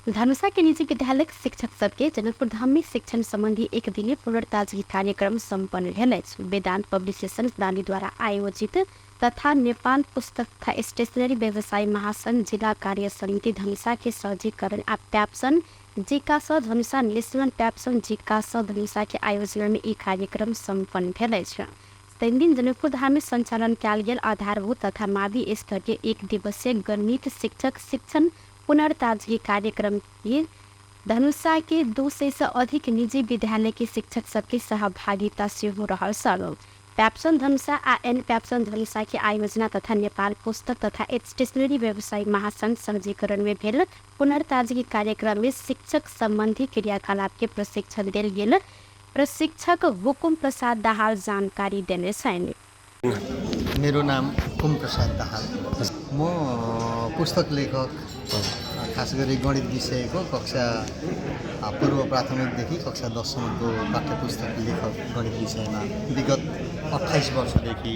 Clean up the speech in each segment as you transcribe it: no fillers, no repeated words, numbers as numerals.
धनुषा के निजी विद्यालय शिक्षक सबके जनकपुर धाम में शिक्षण संबंधी एक दिनीय पुनर्ताजगी कार्यक्रम सम्पन्न भेल। वेदांत पब्लिकेशन द्वारा आयोजित तथा नेपाल पुस्तक तथा स्टेशनरी व्यवसायी महासंघ जिला कार्य समिति धनुषा के सहजीकरण आ प्याप्सन जिकास धनुषा नेशनल प्याप्सन जिकास धनुषा के आयोजन में एक कार्यक्रम सम्पन्न भेल। तीन दिन जनकपुर धाम में संचालन कयल गेल आधारभूत तथा मावी स्तर के एक दिवसीय गणित शिक्षक शिक्षण पुनर्ताजगी कार्यक्रम के धनुषा के 200 से अधिक निजी विद्यालय के शिक्षक सबके सहभागिता से हो रहा है। प्याप्सन धनुषा आ एन प्याप्सन धनुषा के आयोजना तथा नेपाल पुस्तक तथा स्टेशनरी व्यवसायी महासंघ सहजीकरण में भेल पुनर्ताजगी कार्यक्रम में शिक्षक संबंधी क्रियाकलाप के प्रशिक्षण दिल गेल। प्रशिक्षक हुकुम प्रसाद दाहाल जानकारी देने छन्। मेरो नाम हुकुम प्रसाद दाहाल, म पुस्तक लेखक, खास गरी गणित विषयको कक्षा पूर्व प्राथमिकदेखि कक्षा 10 सम्मको पाठ्यपुस्तक लेखक गणित विषयमा विगत 28 वर्षदेखि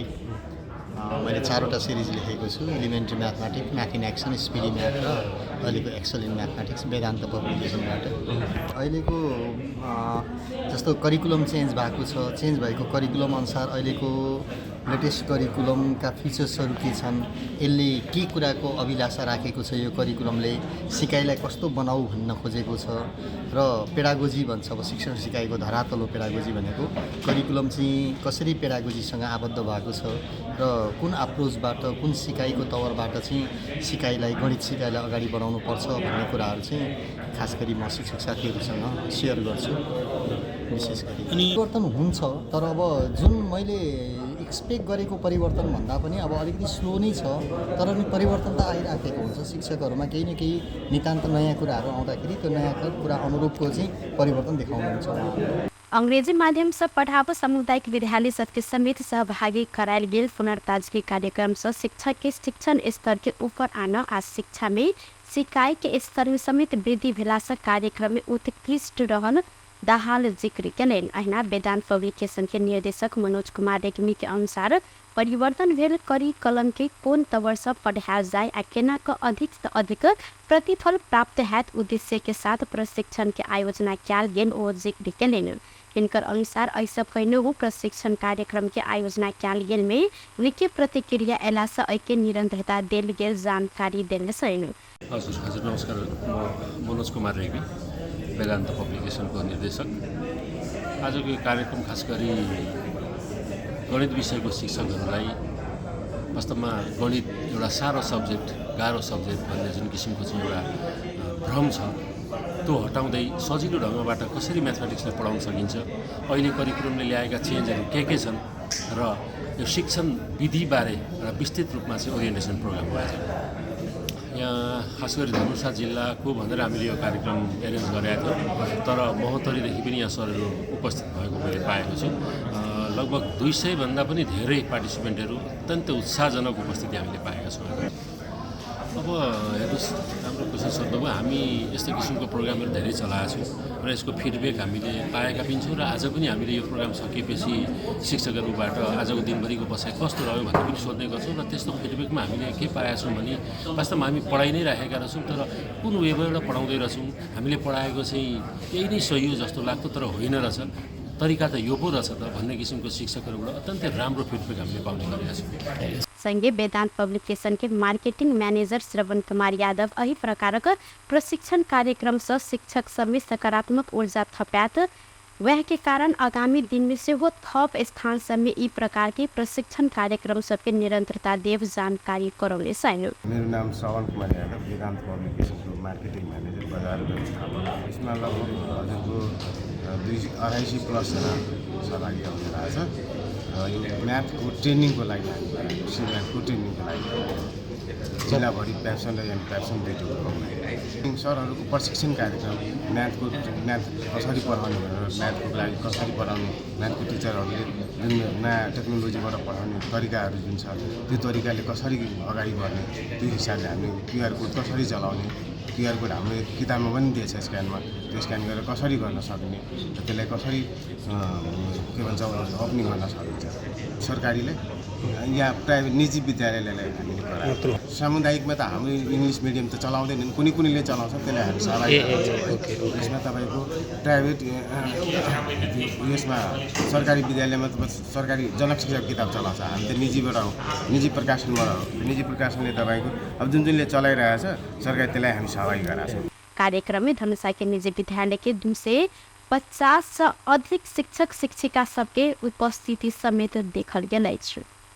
मैले 4वटा सिरिज लेखेको छु। Elementary mathematics, math in action, speedy math र अहिलेको एक्सल इन म्याथमेटिक्स वेदान्त पब्लिकेसनबाट। अहिलेको जस्तो करिकुलम चेन्ज भएको छ, चेन्ज भएको करिकुलम अनुसार अहिलेको लेटेस्ट करिकुलमका फिचर्सहरू के छन्, यसले के कुराको अभिलाषा राखेको छ, यो करिकुलमले सिकाइलाई कस्तो बनाऊ भन्न खोजेको छ र पेडागोजी भन्छ। अब शिक्षण सिकाइको धरातल हो पेडागोजी भनेको। करिकुलम चाहिँ कसरी पेडागोजीसँग आबद्ध भएको छ र कुन अप्रोचबाट, कुन सिकाइको तवरबाट चाहिँ सिकाइलाई, गणित सिकाइलाई अगाडि बढाउनु पर्छ भन्ने कुराहरू चाहिँ खास गरी म शिक्षक साथीहरूसँग सेयर गर्छु। विशेष गरी परिवर्तन हुन्छ, तर अब जुन मैले एक्सपेक्ट गरेको परिवर्तन भन्दा पनि अब अलिकति स्लो नै छ, तर पनि परिवर्तन त आइराखेको हुन्छ। शिक्षकहरूमा केही न केही नितान्त नयाँ कुराहरू आउँदाखेरि त्यो नयाँ कुरा अनुरूपको चाहिँ परिवर्तन देखाउनुहुन्छ। अंग्रेजी माध्यम से पढ़ाव सामुदायिक विद्यालय सबके समेत सहभागी करायल गेल पुनर्ताजगी कार्यक्रम से शिक्षक के शिक्षण स्तर के ऊपर आना आ शिक्षा में सिकाई के स्तर में समेत वृद्धि भेलासँ कार्यक्रम में उत्कृष्ट रहन दाहाल जिक्र केलैन। अहिना वेदांत पब्लिकेशन के निर्देशक मनोज कुमार रेग्मी के अनुसार परिवर्तन भेल करिकुलम के कोन तवर से पढ़ाया जाए आ केना का अधिक से अधिक प्रतिफल प्राप्त हैत उद्देश्य के साथ प्रशिक्षण के आयोजना कयल गेल ओ जिक्र केलैन। इनकर अनुसार ऐसा कैनो प्रशिक्षण कार्यक्रम के आयोजना कयल गेल में निकै प्रतिक्रिया एला से ऐके निरंतरता देल गेल जानकारी देने छन्। हजुर नमस्कार, म मनोज कुमार रेग्मी, वेदान्त पब्लिकेसनको निर्देशक। आजको यो कार्यक्रम खास गरी गणित विषयको शिक्षकहरूलाई वास्तवमा गणित एउटा साह्रो सब्जेक्ट, गाह्रो सब्जेक्ट भन्ने जुन किसिमको चाहिँ एउटा भ्रम छ, त्यो हटाउँदै सजिलो ढङ्गबाट कसरी म्याथमेटिक्सलाई पढाउन सकिन्छ, अहिले करिकुलमले ल्याएका चेन्जहरू के छन् र यो शिक्षण विधिबारे एउटा विस्तृत रूपमा चाहिँ ओरिएन्टेसन प्रोग्राम भएको छ। यहाँ खास गरी धनुषा जिल्लाको भनेर हामीले यो कार्यक्रम एरेन्ज गरेका थियौँ, तर महोत्तरीदेखि पनि यहाँ सरहरू उपस्थित भएको मैले पाएको छु। लगभग 200 भन्दा पनि धेरै पार्टिसिपेन्टहरू अत्यन्त उत्साहजनक उपस्थिति हामीले पाएका छौँ। अब हेर्नुहोस्, राम्रो क्वेसन सोध्नुभयो। हामी यस्तो किसिमको प्रोग्रामहरू धेरै चलाएका छौँ र यसको फिडब्याक हामीले पाएका पनि छौँ र आज पनि हामीले यो प्रोग्राम सकिएपछि शिक्षकहरूबाट आजको दिनभरिको बसाइ कस्तो रह्यो भन्ने पनि सोध्ने गर्छौँ र त्यस्तो फिडब्याकमा हामीले के पाएका छौँ भने वास्तवमा हामी पढाइ नै राखेका रहेछौँ, तर कुन वेबाट पढाउँदै रहेछौँ, हामीले पढाएको चाहिँ यही नै सही हो जस्तो लाग्थ्यो तर होइन रहेछ, तरिका त यो पो रहेछ त भन्ने किसिमको शिक्षकहरूबाट अत्यन्तै राम्रो फिडब्याक हामीले पाउने गरेका छौँ। संगे वेदांत पब्लिकेशन के मार्केटिंग मैनेजर श्रवण कुमार यादव अही प्रकार का प्रशिक्षण कार्यक्रम से शिक्षक सब में सकारात्मक ऊर्जा थप्यात वह के कारण आगामी दिन में से हो थप स्थान सब में ई प्रकार के प्रशिक्षण कार्यक्रम सबके निरंतरता देव जानकारी करौले छन्। मेरो नाम श्रवण कुमार यादव, वेदांत पब्लिकेशन को मार्केटिंग मैनेजर बजार व्यवस्थापन। इसमें लगभग हजुरको 250 प्लस जना सहभागी हुने रहेछ। यो म्याथको ट्रेनिङको लागि, म्याथको ट्रेनिङको लागि जिल्लाभरि प्याप्सन र एन प्याप्सन दुईटोको प्रोग्राम। सरहरूको प्रशिक्षण कार्यक्रम, म्याथ कसरी पढाउने भनेर, म्याथको लागि कसरी पढाउने, म्याथको टिचरहरूले जुन नयाँ टेक्नोलोजीबाट पढाउने तरिकाहरू जुन छ त्यो तरिकाले कसरी अगाडि बढ्ने, त्यो हिसाबले हामीले क्युआर कोड कसरी चलाउने, क्युआर कोड हाम्रो किताबमा पनि दिएछ स्क्यानमा, त्यो स्क्यान गरेर कसरी गर्न सक्ने र त्यसलाई कसरी के भन्छ ओपनिङ गर्न सकिन्छ। सरकारीले यहाँ प्राइभेट निजी विद्यालयलाई हामीले पढाएको सामुदायिकमा त हाम्रो इङ्ग्लिस मिडियम त चलाउँदैनन् कुनै कुनैले चलाउँछ त्यसलाई हामी सहभागी गर्छौँ यसमा तपाईँको प्राइभेट यसमा सरकारी विद्यालयमा त सरकारी जनक शिक्षक किताब चलाउँछ हामी त निजीबाट हो निजी प्रकाशनबाट हो निजी प्रकाशनले तपाईँको अब जुनले चलाइरहेछ सरकार त्यसलाई हामी सहभागी गराएको छौँ। कार्यक्रम में धनुषा के निजी विद्यालय के 250 से अधिक शिक्षक शिक्षिका सबके उपस्थिति समेत देखल गेल अछि।